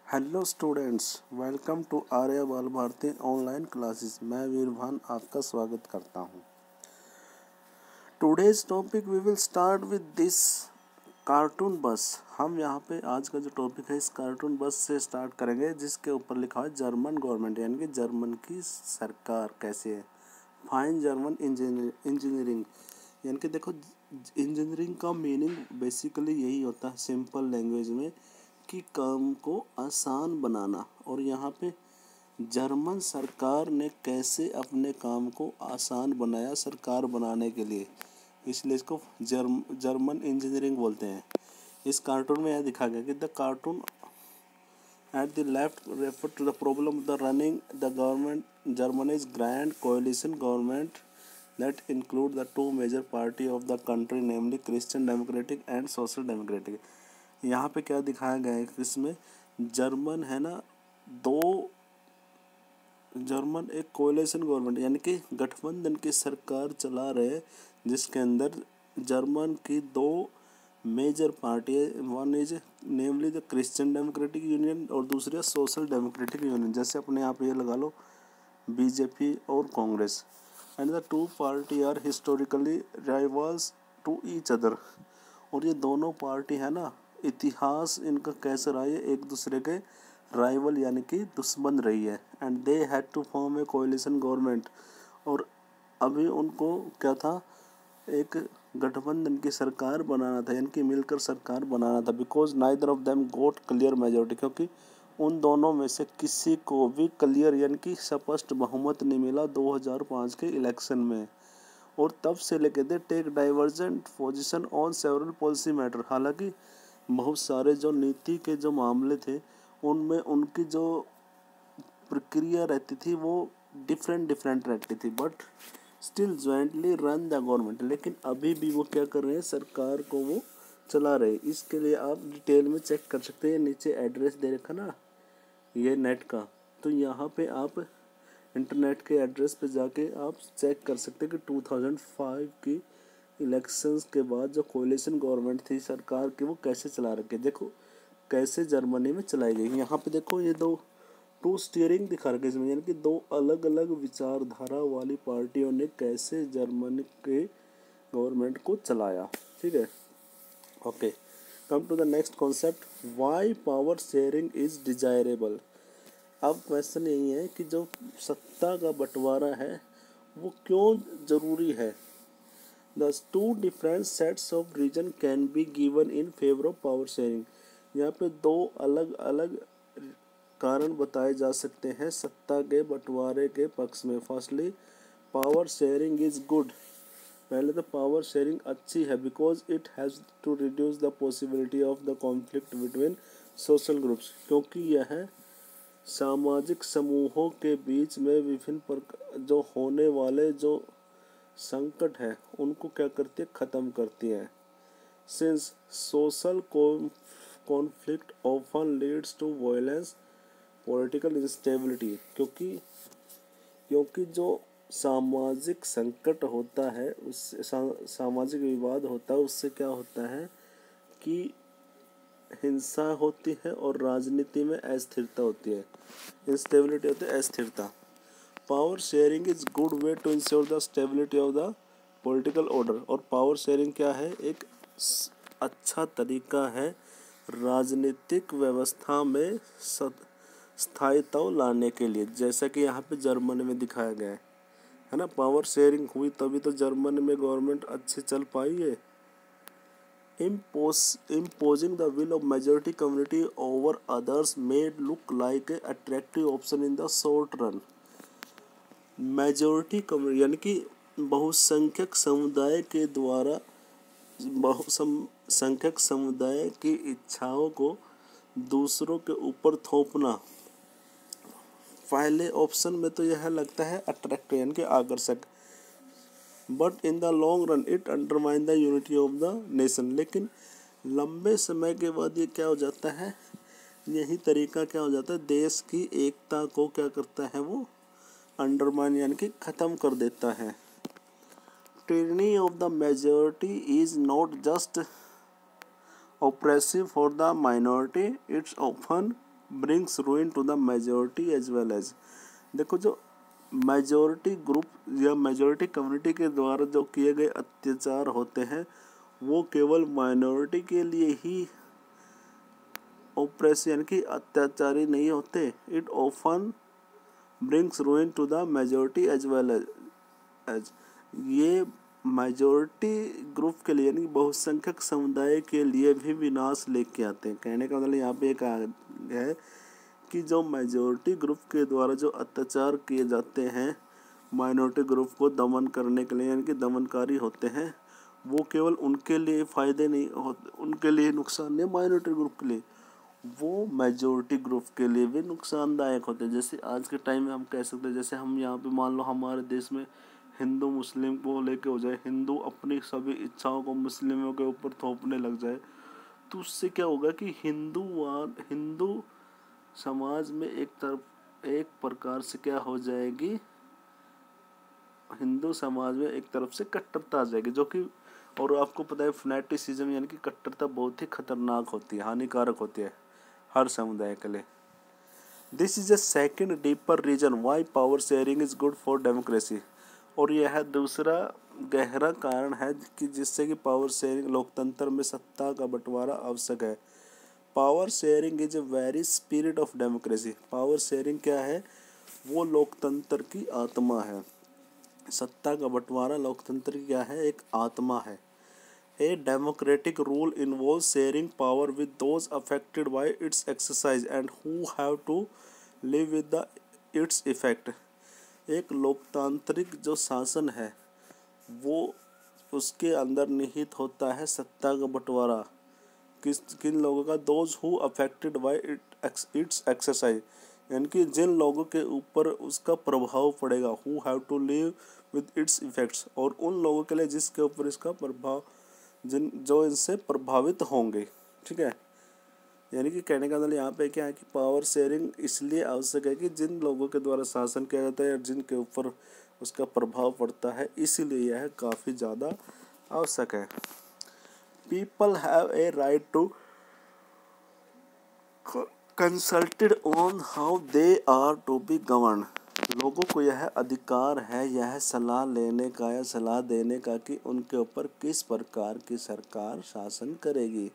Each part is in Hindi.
हेलो स्टूडेंट्स, वेलकम टू आर्य बाल भारती ऑनलाइन क्लासेस। मैं वीरभान आपका स्वागत करता हूं। Today's topic we will start with this cartoon बस। हम यहां पे आज का जो टॉपिक है इस कार्टून बस से स्टार्ट करेंगे, जिसके ऊपर लिखा है जर्मन गवर्नमेंट, यानी कि जर्मन की सरकार कैसे है। फाइन जर्मन इंजीनियरिंग, यानी कि देखो इंजीनियरिंग का मीनिंग बेसिकली यही होता है सिंपल लैंग्वेज में कि काम को आसान बनाना। और यहाँ पे जर्मन सरकार ने कैसे अपने काम को आसान बनाया सरकार बनाने के लिए, इसलिए इसको जर्मन इंजीनियरिंग बोलते हैं। इस कार्टून में यह दिखा गया कि the cartoon at the left refer to the problem of the running the government Germany's grand coalition government that include the two major party of the country, namely Christian Democratic and Social Democratic। यहाँ पे क्या दिखाया गया है कि इसमें जर्मन है ना, जर्मन एक कोएलिशन गवर्नमेंट यानी कि गठबंधन की सरकार चला रहे, जिसके अंदर जर्मन की दो मेजर पार्टी है। One is namely the Christian democratic union और दूसरी है सोशल डेमोक्रेटिक यूनियन। जैसे अपने आप ये लगा लो बीजेपी और Congress. And the two party are historically rivals to each other. और ये दोनों पार्टी है ना, इतिहास इनका कैसे रहा है, एक दूसरे के राइवल यानी कि दुश्मन रही है। And they had to form a coalition government. और अभी उनको क्या था, एक गठबंधन की सरकार बनाना था, यानी कि मिलकर सरकार बनाना था। Because neither of them got clear majority, क्योंकि उन दोनों में से किसी को भी क्लियर यानी कि स्पष्ट बहुमत नहीं मिला 2005 के इलेक्शन में। और तब से लेकर they take divergent position on several policy matter. हालांकि बहुत सारे जो नीति के जो मामले थे उनमें उनकी जो प्रक्रिया रहती थी वो डिफरेंट रहती थी, but still jointly run the government. लेकिन अभी भी वो क्या कर रहे हैं, सरकार को वो चला रहे। इसके लिए आप डिटेल में चेक कर सकते हैं, नीचे एड्रेस दे रखा ना ये नेट का, तो यहाँ पे आप इंटरनेट के एड्रेस पे जाके आप चेक कर सकते हैं कि 2005 की इलेक्शंस के बाद जो कोएलिशन गवर्नमेंट थी सरकार की वो कैसे चला रखी है। देखो कैसे जर्मनी में चलाई गई। यहाँ पे देखो ये दो टू स्टीयरिंग दिखा रखे इसमें, यानी कि दो अलग अलग विचारधारा वाली पार्टियों ने कैसे जर्मनी के गवर्नमेंट को चलाया। ठीक है, okay. Come to the next concept, why power sharing is desirable. अब क्वेश्चन यही है कि जो सत्ता का बंटवारा है वो क्यों ज़रूरी है। The two different sets of reason can be given in favour of power sharing. यहाँ पे दो अलग अलग कारण बताए जा सकते हैं सत्ता के बंटवारे के पक्ष में। Firstly power sharing is good. पहले तो पावर शेयरिंग अच्छी है because it has to reduce the possibility of the conflict between social groups, क्योंकि यह सामाजिक समूहों के बीच में विभिन्न प्रकार जो होने वाले जो संकट है उनको क्या करती है, ख़त्म करती है। Since social conflict often leads to violence political instability, क्योंकि जो सामाजिक संकट होता है उससे सामाजिक विवाद होता है, उससे क्या होता है कि हिंसा होती है और राजनीति में अस्थिरता होती है। इंस्टेबिलिटी होती है, अस्थिरता। Power sharing is good way to ensure the stability of the political order. और पावर शेयरिंग क्या है, एक अच्छा तरीका है राजनीतिक व्यवस्था में स्थायित्व लाने के लिए, जैसा कि यहाँ पे जर्मनी में दिखाया गया है ना। पावर शेयरिंग हुई तभी तो जर्मनी में गवर्नमेंट अच्छी चल पाई है। Imposing the will of majority community over others may look like an attractive option in the short run। Majority community यानी कि बहुसंख्यक समुदाय के द्वारा बहुसंख्यक समुदाय की इच्छाओं को दूसरों के ऊपर थोपना, पहले ऑप्शन में तो यह लगता है अट्रैक्टिव यानी कि आकर्षक, but in the long run it undermine the unity of the nation. लेकिन लंबे समय के बाद ये क्या हो जाता है, यही तरीका क्या हो जाता है, देश की एकता को क्या करता है, वो अंडरमाइन यानी कि ख़त्म कर देता है। tyranny of the majority is not just oppressive for the minority, it's often brings ruin to the majority as well as. देखो जो मेजोरिटी ग्रुप या मेजोरिटी कम्युनिटी के द्वारा जो किए गए अत्याचार होते हैं वो केवल माइनॉरिटी के लिए ही ऑपरेशन यानी कि अत्याचारी नहीं होते। It often brings ruin to the majority as well as. ये मेजोरिटी ग्रुप के लिए यानी बहुसंख्यक समुदाय के लिए भी विनाश लेके आते हैं। कहने का मतलब यहाँ पे एक है कि जो मेजोरिटी ग्रुप के द्वारा जो अत्याचार किए जाते हैं माइनॉरिटी ग्रुप को दमन करने के लिए यानी कि दमनकारी होते हैं, वो केवल उनके लिए फ़ायदे नहीं होते, उनके लिए नुकसान नहीं माइनॉरिटी ग्रुप के लिए, वो मेजोरिटी ग्रुप के लिए भी नुकसानदायक होते हैं। जैसे आज के टाइम में हम कह सकते हैं, जैसे हम यहाँ पे मान लो हमारे देश में हिंदू मुस्लिम को लेके हो जाए, हिंदू अपनी सभी इच्छाओं को मुस्लिमों के ऊपर थोपने लग जाए, तो उससे क्या होगा कि हिंदू समाज में एक प्रकार से क्या हो जाएगी, हिंदू समाज में एक तरफ से कट्टरता आ जाएगी, जो कि और आपको पता है फनेटिसिज्म यानी कि कट्टरता बहुत ही खतरनाक होती है, हानिकारक होती है हर समुदाय के लिए। This is a second deeper reason why power sharing is good for democracy. और यह दूसरा गहरा कारण है कि जिससे कि पावर शेयरिंग लोकतंत्र में सत्ता का बंटवारा आवश्यक है। Power sharing is a very spirit of democracy. Power sharing क्या है, वो लोकतंत्र की आत्मा है। सत्ता का बंटवारा लोकतंत्र की क्या है, एक आत्मा है। A democratic rule involves sharing power with those affected by its exercise and who have to live with its effect। एक लोकतांत्रिक जो शासन है वो उसके अंदर निहित होता है सत्ता का बंटवारा किन लोगों का, those who affected by its exercise यानी कि जिन लोगों के ऊपर उसका प्रभाव पड़ेगा, who have to live with its effects, और उन लोगों के लिए जिसके ऊपर इसका प्रभाव जो इनसे प्रभावित होंगे। ठीक है, यानी कि कहने का मतलब यहाँ पे क्या है कि पावर शेयरिंग इसलिए आवश्यक है कि जिन लोगों के द्वारा शासन किया जाता है या जिनके ऊपर उसका प्रभाव पड़ता है, इसीलिए यह काफ़ी ज़्यादा आवश्यक है। People have a right to consulted on how they are to be govern. लोगों को यह अधिकार है यह सलाह लेने का या सलाह देने का कि उनके ऊपर किस प्रकार की सरकार शासन करेगी।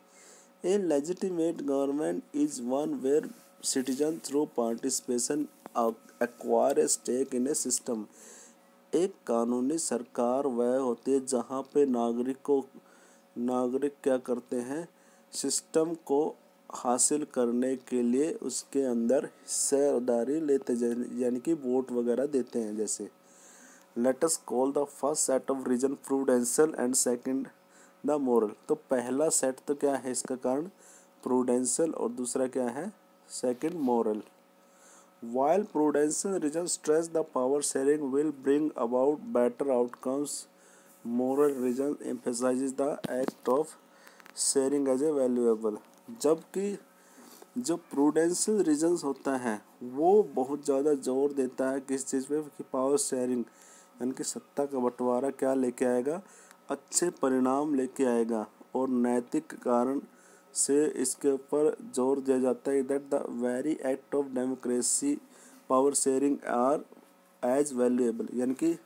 A legitimate government is one where citizen through participation acquire a stake in a system. एक कानूनी सरकार वह होती है जहाँ पे नागरिक क्या करते हैं, सिस्टम को हासिल करने के लिए उसके अंदर हिस्सेदारी लेते यानी कि वोट वगैरह देते हैं। जैसे let us call the first set of reason prudential and second the moral. तो पहला सेट तो क्या है इसका कारण, प्रूडेंशियल, और दूसरा क्या है, second moral. While prudential reasons stress the power sharing will bring about better outcomes, moral reason emphasizes the act of sharing as a valuable। जबकि जो प्रूडेंशियल रीजन्स होता है वो बहुत ज़्यादा जोर देता है किस चीज़ पे कि पावर शेयरिंग यानी कि सत्ता का बंटवारा क्या लेके आएगा, अच्छे परिणाम लेके आएगा, और नैतिक कारण से इसके ऊपर जोर दिया जाता है that the very act of democracy power sharing are as valuable. यानी कि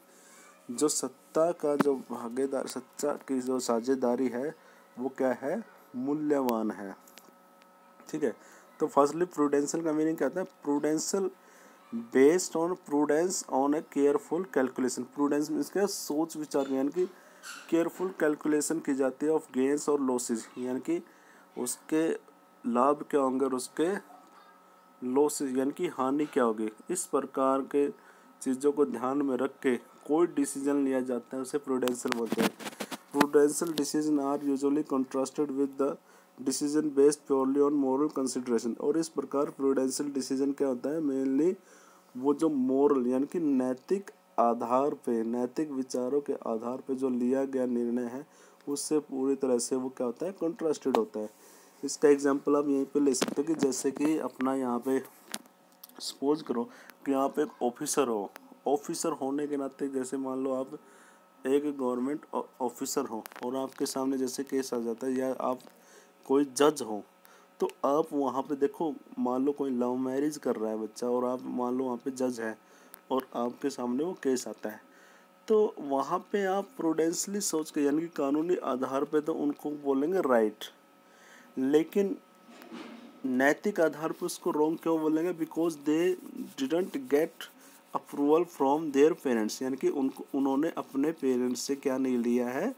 जो सत्ता का जो भागीदार, सत्ता की जो साझेदारी है वो क्या है, मूल्यवान है। ठीक है, तो फर्स्टली प्रूडेंशियल का मीनिंग क्या होता है, prudential based on prudence on A careful calculation. Prudence means क्या, सोच विचार यानी कि केयरफुल कैलकुलेशन की जाती है ऑफ गेन्स और लॉसेज, यानी कि उसके लाभ क्या होंगे और उसके लॉसेज यानी कि हानि क्या होगी। इस प्रकार के चीज़ों को ध्यान में रख के कोई डिसीजन लिया जाता है उसे प्रूडेंशियल बोलते हैं। Prudential decision are usually contrasted with the decision based purely on moral consideration. और इस प्रकार प्रूडेंशियल डिसीजन क्या होता है, मेनली वो जो मोरल यानी कि नैतिक आधार पे, नैतिक विचारों के आधार पे जो लिया गया निर्णय है उससे पूरी तरह से वो क्या होता है, कंट्रास्टेड होता है। इसका एग्जांपल आप यहीं पे ले सकते हो कि जैसे कि अपना यहाँ पे सपोज करो कि यहाँ पे एक ऑफिसर हो, ऑफिसर होने के नाते जैसे मान लो आप एक गवर्नमेंट ऑफिसर हो और आपके सामने जैसे केस आ जाता है, या आप कोई जज हो, तो आप वहाँ पे देखो, मान लो कोई लव मैरिज कर रहा है बच्चा, और आप मान लो वहाँ पे जज है और आपके सामने वो केस आता है, तो वहाँ पे आप प्रूडेंसली सोच के, यानी कि कानूनी आधार पे तो उनको बोलेंगे राइट, लेकिन नैतिक आधार पर उसको रॉन्ग क्यों बोलेंगे? Because they didn't get approval from their parents, यानी कि उन्होंने अपने पेरेंट्स से क्या नहीं लिया है,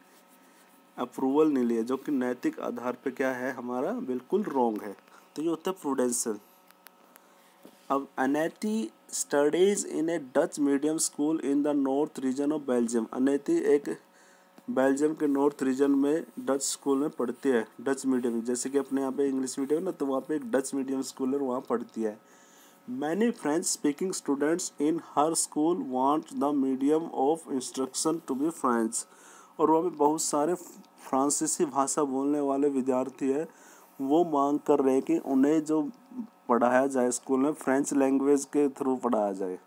अप्रूवल नहीं लिया, जो कि नैतिक आधार पे क्या है हमारा, बिल्कुल रॉन्ग है। तो ये होता है प्रूडेंशियल। अब Annette studies in a Dutch medium school in the north region of Belgium. Annette एक बेल्जियम के नॉर्थ रीजन में डच स्कूल में पढ़ती है, डच मीडियम, जैसे कि अपने यहाँ पे इंग्लिश मीडियम ना, तो वहाँ पे एक डच मीडियम स्कूल है, वहाँ पढ़ती है। Many French speaking students in her school want the medium of instruction to be French. और वहाँ पे बहुत सारे फ्रांसीसी भाषा बोलने वाले विद्यार्थी है, वो मांग कर रहे हैं कि उन्हें जो पढ़ाया जाए स्कूल में फ्रेंच लैंग्वेज के थ्रू पढ़ाया जाए।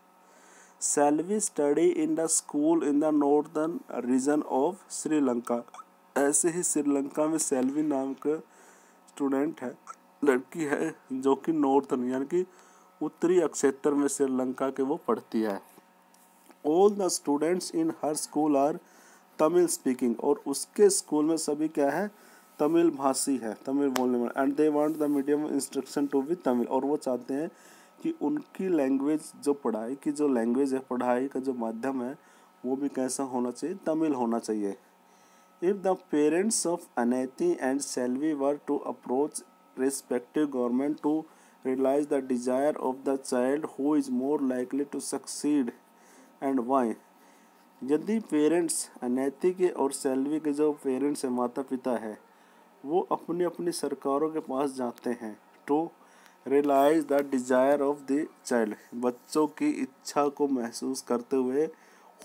Selvi study in the school in the northern region of Sri Lanka. ऐसे ही श्रीलंका में सेल्वी नाम का स्टूडेंट है, लड़की है, जो कि नॉर्थर्न यानी कि उत्तरी क्षेत्र में श्रीलंका के वो पढ़ती है। All the students in her school are Tamil speaking. और उसके स्कूल में सभी क्या है, तमिल भाषी है, तमिल बोलने वाले। And they want the medium instruction to be Tamil. और वो चाहते हैं कि उनकी लैंग्वेज, जो पढ़ाई की जो लैंग्वेज है, पढ़ाई का जो माध्यम है, वो भी कैसा होना चाहिए, तमिल होना चाहिए। If the parents of Annette and Selvi were to approach respective government to realize the desire of the child, who is more likely to succeed and why? यदि पेरेंट्स, अनैति के और सेल्वी के जो पेरेंट्स हैं, माता पिता है, वो अपनी अपनी सरकारों के पास जाते हैं to realise the desire of the child, बच्चों की इच्छा को महसूस करते हुए,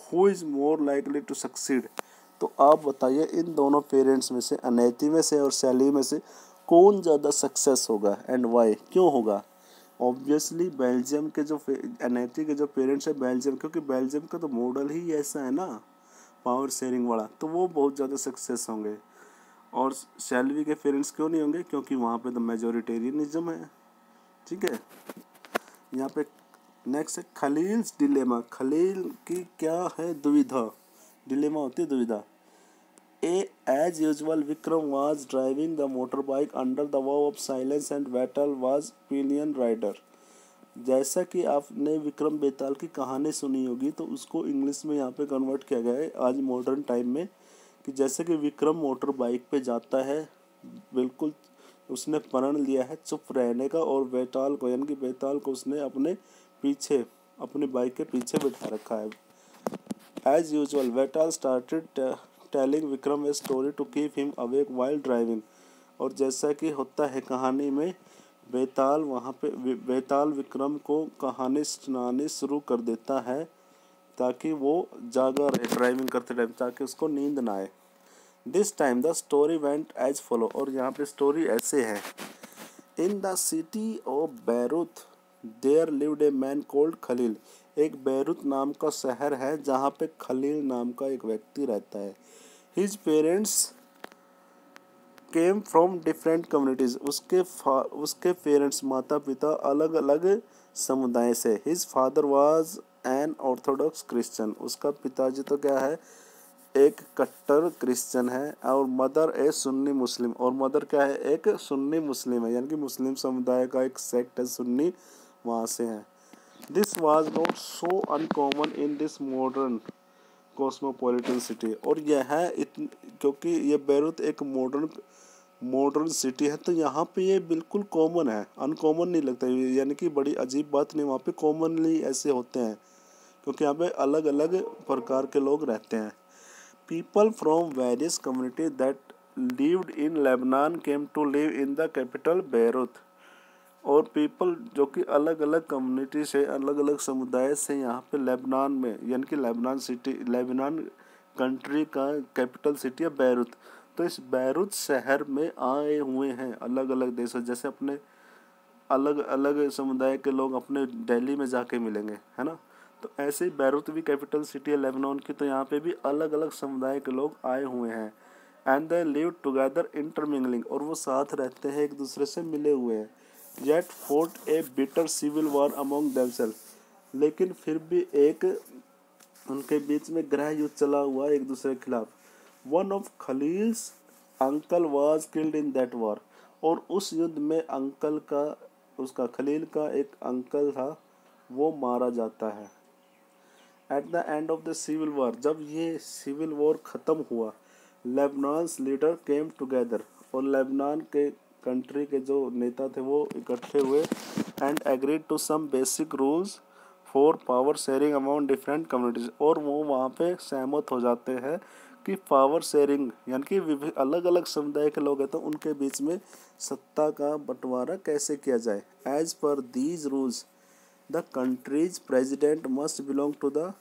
who is more likely to succeed. तो आप बताइए इन दोनों पेरेंट्स में से, अनैति में से और सेल्वी में से, कौन ज़्यादा सक्सेस होगा एंड वाई, क्यों होगा? ऑब्वियसली बेल्जियम के जो अनैति के जो पेरेंट्स है बेल्जियम, क्योंकि बेल्जियम का तो मॉडल ही ऐसा है ना, पावर शेयरिंग वाला, तो वो बहुत ज़्यादा सक्सेस होंगे। और सेल्वी के पेरेंट्स क्यों नहीं होंगे? क्योंकि वहाँ पे तो मेजोरिटेरियनिज्म है। ठीक है, यहाँ पे नेक्स्ट है खलील्स डिलेमा। खलील की क्या है दुविधा, डिलेमा होती है दुविधा। As usual, Vikram was driving the motorbike under the vow of silence and Vettel was pillion rider. जैसा कि आपने विक्रम बेताल की कहानी सुनी होगी, तो उसको इंग्लिश में यहाँ पे कन्वर्ट किया गया है आज मॉडर्न टाइम में, कि जैसे कि विक्रम मोटर बाइक पे जाता है, बिल्कुल उसने प्रण लिया है चुप रहने का, और बेताल को, यानी कि बेताल को उसने अपने पीछे, अपनी बाइक के पीछे बिठा रखा है। As usual, Vettel started telling Vikram a story to keep him awake while driving. और जैसा कि होता है कहानी में, बेताल विक्रम को कहानी सुनानी शुरू कर देता है ताकि वो जागा रहे ड्राइविंग करते टाइम, ताकि उसको नींद ना आए। This time the story went as follow. और यहाँ पे स्टोरी ऐसे है। In the city of Beirut there lived a man called Khalil. एक बैरूत नाम का शहर है जहाँ पे खलील नाम का एक व्यक्ति रहता है। His parents came from different communities. उसके पेरेंट्स, माता पिता, अलग अलग समुदाय से। His father was an Orthodox Christian. उसका पिताजी तो क्या है, एक कट्टर क्रिश्चियन है। और मदर ए सुन्नी मुस्लिम। और मदर क्या है, एक सुन्नी मुस्लिम है, यानी कि मुस्लिम समुदाय का एक सेक्ट है सुन्नी, वहाँ से है। This was not so uncommon in this modern cosmopolitan city. और यह है क्योंकि ये बैरूत एक मॉडर्न सिटी है, तो यहाँ पे ये बिल्कुल कॉमन है, अनकॉमन नहीं लगता, यानी कि बड़ी अजीब बात नहीं, वहाँ पे कॉमनली ऐसे होते हैं, क्योंकि यहाँ पे अलग अलग प्रकार के लोग रहते हैं। People from various communities that lived in Lebanon came to live in the capital Beirut. और पीपल जो कि अलग अलग कम्युनिटी से, अलग अलग समुदाय से यहाँ पे लेबनान में, यानी कि लेबनान सिटी, लेबनान कंट्री का कैपिटल सिटी है बैरूत। तो इस बैरूत शहर में आए हुए हैं अलग अलग देशों, जैसे अपने अलग अलग समुदाय के लोग अपने दिल्ली में जाके मिलेंगे, है ना, तो ऐसे ही बैरूत भी कैपिटल सिटी है लेबनान की, तो यहाँ पे भी अलग अलग समुदाय के लोग आए हुए हैं। And they live together intermingling, और वो साथ रहते हैं, एक दूसरे से मिले हुए हैं। Yet fought a bitter civil war among themself, लेकिन फिर भी एक उनके बीच में गृह युद्ध चला हुआ एक दूसरे के खिलाफ। One of Khalil's uncle was killed in that war, और उस युद्ध में अंकल का, उसका खलील का एक अंकल था, वो मारा जाता है। At the end of the civil war, जब ये सिविल वॉर ख़त्म हुआ, लेबनान्स लीडर केम टुगेदर, और लेबनान के कंट्री के जो नेता थे वो इकट्ठे हुए, and agreed to some basic rules for power sharing among different communities, और वो वहाँ पे सहमत हो जाते हैं कि पावर शेयरिंग यानी कि अलग अलग समुदाय के लोग हैं तो उनके बीच में सत्ता का बंटवारा कैसे किया जाए। As per these rules the country's president must belong to the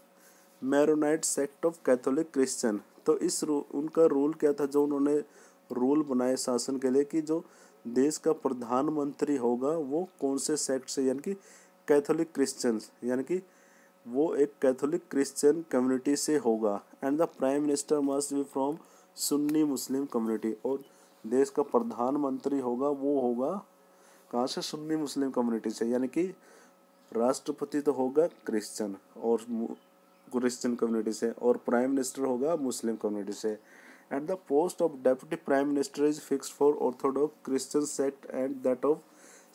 Maronite sect of Catholic Christian, तो इस उनका रूल क्या था, जो उन्होंने रूल बनाए शासन के लिए कि जो देश का प्रधानमंत्री होगा वो कौन से सेक्ट से, यानी कि कैथोलिक क्रिश्चियंस, यानी कि वो एक कैथोलिक क्रिश्चियन कम्युनिटी से होगा। And the prime minister must be from Sunni Muslim community, और देश का प्रधानमंत्री होगा वो होगा कहाँ से, सुन्नी मुस्लिम कम्युनिटी से, यानी कि राष्ट्रपति तो होगा क्रिश्चियन और क्रिश्चियन कम्युनिटी से, और प्राइम मिनिस्टर होगा मुस्लिम कम्युनिटी से। And the post of deputy prime minister is fixed for orthodox Christian sect and that of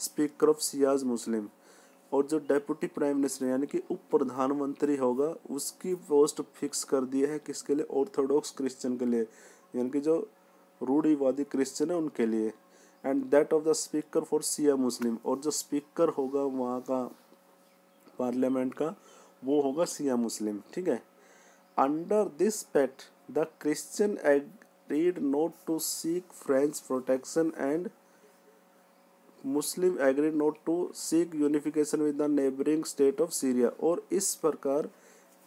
speaker of Shias Muslim, और जो डेप्यूटी प्राइम मिनिस्टर यानी कि उप प्रधानमंत्री होगा उसकी पोस्ट फिक्स कर दी है किसके लिए, ऑर्थोडॉक्स क्रिश्चियन के लिए, यानी कि जो रूढ़िवादी क्रिश्चियन है उनके लिए। And that of the speaker for Shia Muslim, और जो स्पीकर होगा वहाँ का पार्लियामेंट का वो होगा शिया मुस्लिम, ठीक है। Under this pact the Christian agreed not to seek French protection and Muslim agreed not to seek unification with the neighbouring state of Syria, और इस प्रकार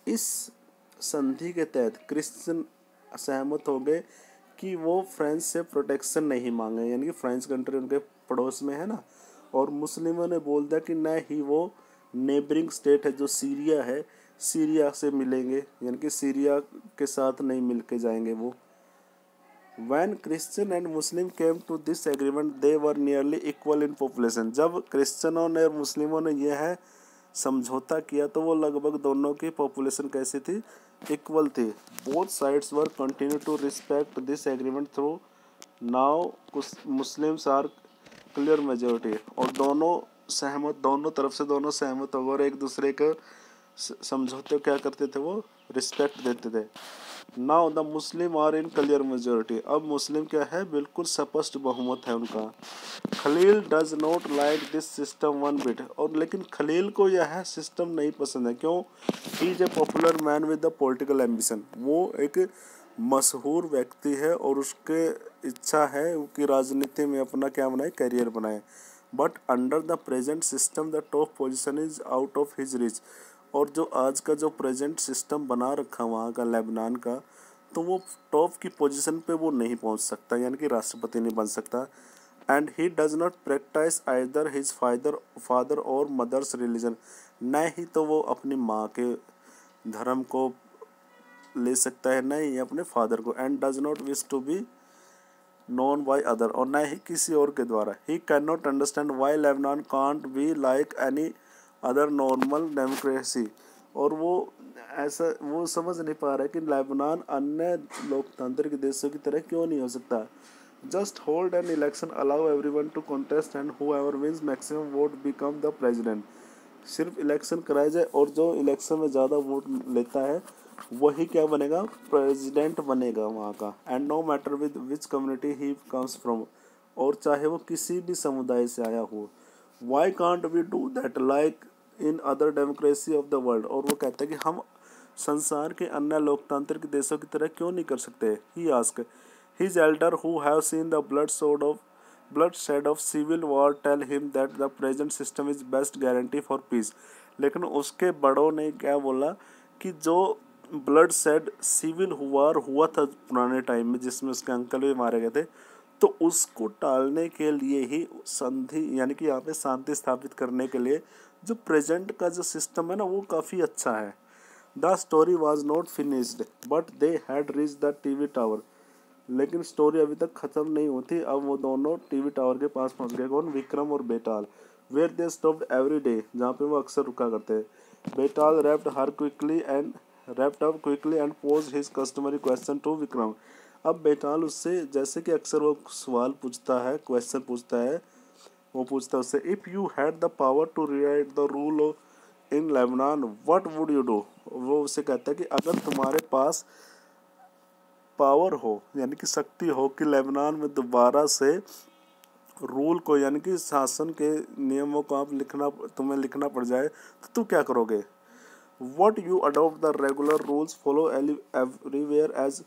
इस संधि के तहत क्रिश्चियन सहमत हो गए कि वो फ्रांस से प्रोटेक्शन नहीं मांगे, यानी कि फ्रांस कंट्री उनके पड़ोस में है ना, और मुस्लिमों ने बोल दिया कि न ही वो नेबरिंग स्टेट है जो सीरिया है, सीरिया से मिलेंगे, यानी कि सीरिया के साथ नहीं मिल के जाएंगे वो। When Christian and Muslim came to this agreement, they were nearly equal in population. जब क्रिश्चियनों ने और मुस्लिमों ने यह है समझौता किया तो वो लगभग दोनों की पॉपुलेशन कैसी थी, इक्वल थी। Both sides were continue to respect this agreement through now Muslims are clear majority, और दोनों तरफ से दोनों सहमत हो गए और एक दूसरे को समझौते क्या करते थे, वो रिस्पेक्ट देते थे। Now the Muslim are in clear majority, अब मुस्लिम क्या है, बिल्कुल स्पष्ट बहुमत है उनका। Khalil does not like this system one bit, और लेकिन खलील को यह सिस्टम नहीं पसंद है, क्यों, he is a popular man with the political ambition, वो एक मशहूर व्यक्ति है और उसके इच्छा है कि राजनीति में अपना क्या बनाए, करियर बनाए। But under the present system the top position is out of his reach, और जो आज का जो प्रेजेंट सिस्टम बना रखा वहाँ का लेबनान का, तो वो टॉप की पोजीशन पे वो नहीं पहुँच सकता, यानी कि राष्ट्रपति नहीं बन सकता। And he does not practice either his father और मदर्स रिलीजन, न ही तो वो अपनी माँ के धर्म को ले सकता है, न ही अपने फादर को। And does not wish to be known by other, और न ही किसी और के द्वारा। He can not understand why Lebanon can't be like any other normal democracy, और वो समझ नहीं पा रहा है कि लेबनान अन्य लोकतांत्रिक देशों की तरह क्यों नहीं हो सकता। Just hold an election, allow everyone to contest and whoever wins maximum vote become the president, सिर्फ इलेक्शन कराया जाए और जो इलेक्शन में ज़्यादा वोट लेता है वही क्या बनेगा, प्रेसिडेंट बनेगा वहाँ का। And no matter with which community he comes from, और चाहे वो किसी भी समुदाय से आया हो। Why can't we do that like in other democracy of the world, और वो कहते हैं कि हम संसार के अन्य लोकतांत्रिक देशों की तरह क्यों नहीं कर सकते। He ask his elder who have seen the bloodshed of civil war tell him that the present system is best guarantee for peace, लेकिन उसके बड़ों ने क्या बोला कि जो ब्लड शेड सिविल वार हुआ था पुराने टाइम में जिसमें उसके अंकल भी मारे गए थे, तो उसको टालने के लिए ही संधि यानी कि यहाँ पे शांति स्थापित करने के लिए जो प्रेजेंट का जो सिस्टम है ना वो काफ़ी अच्छा है। The story was not finished but they had reach the TV tower, लेकिन स्टोरी अभी तक खत्म नहीं होती। अब वो दोनों टीवी टावर के पास पहुंच गए, कौन, विक्रम और Betal. Where they stopped every day, जहाँ पे वो अक्सर रुका करते हैं। Betal wrapped up quickly and posed his customary question to Vikram. अब बेताल उससे जैसे कि अक्सर वो सवाल पूछता है, क्वेश्चन पूछता है, वो पूछता है उससे, if you had the power to rewrite the rule in Lebanon what would you do. वो उसे कहता है कि अगर तुम्हारे पास पावर हो, यानी कि शक्ति हो कि लेबनान में दोबारा से रूल को, यानी कि शासन के नियमों को तुम्हें लिखना पड़ जाए, तो तू क्या करोगे। What you adopt the regular rules follow everywhere as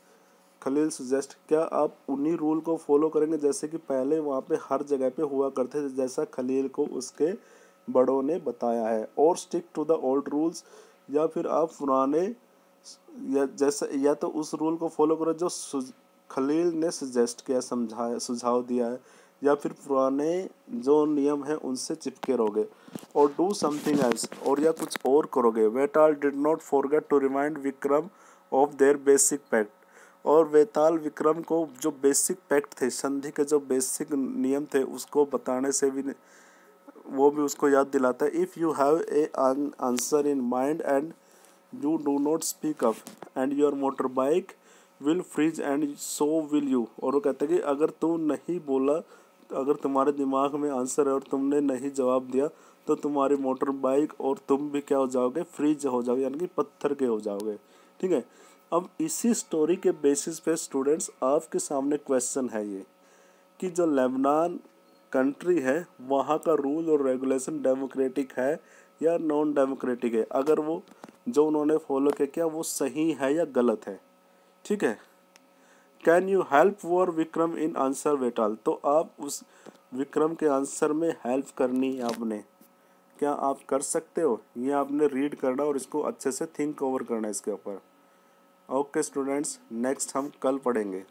Khalil suggest. क्या आप उन्हीं रूल को फॉलो करेंगे जैसे कि पहले वहाँ पे हर जगह पे हुआ करते थे, जैसा खलील को उसके बड़ों ने बताया है। और stick to the old rules, या फिर आप पुराने, या तो उस रूल को फॉलो करो जो खलील ने सजेस्ट किया, समझाया, सुझाव दिया है, या फिर पुराने जो नियम हैं उनसे चिपके रहोगे। और डू समथिंग एल्स, और या कुछ और करोगे। Vetal did not forget to remind Vikram of their basic pact. और वेताल विक्रम को जो बेसिक पैक्ट थे, संधि के जो बेसिक नियम थे, उसको बताने से भी वो भी उसको याद दिलाता है। If you have a answer in mind and you do not speak up and your motor bike will freeze and so will you. और वो कहते हैं कि अगर तुम नहीं बोला, अगर तुम्हारे दिमाग में आंसर है और तुमने नहीं जवाब दिया, तो तुम्हारी मोटर बाइक और तुम भी क्या हो जाओगे, फ्रीज हो जाओगे, यानी कि पत्थर के हो जाओगे। ठीक है। अब इसी स्टोरी के बेसिस पे स्टूडेंट्स आपके सामने क्वेश्चन है ये, कि जो लेबनान कंट्री है वहाँ का रूल और रेगुलेशन डेमोक्रेटिक है या नॉन डेमोक्रेटिक है, अगर वो जो उन्होंने फॉलो किया वो सही है या गलत है। ठीक है। Can you help war Vikram in answer Vetal. तो आप उस विक्रम के आंसर में हेल्प करनी है आपने, क्या आप कर सकते हो, ये आपने रीड करना और इसको अच्छे से थिंक ओवर करना है इसके ऊपर। ओके स्टूडेंट्स, नेक्स्ट हम कल पढ़ेंगे।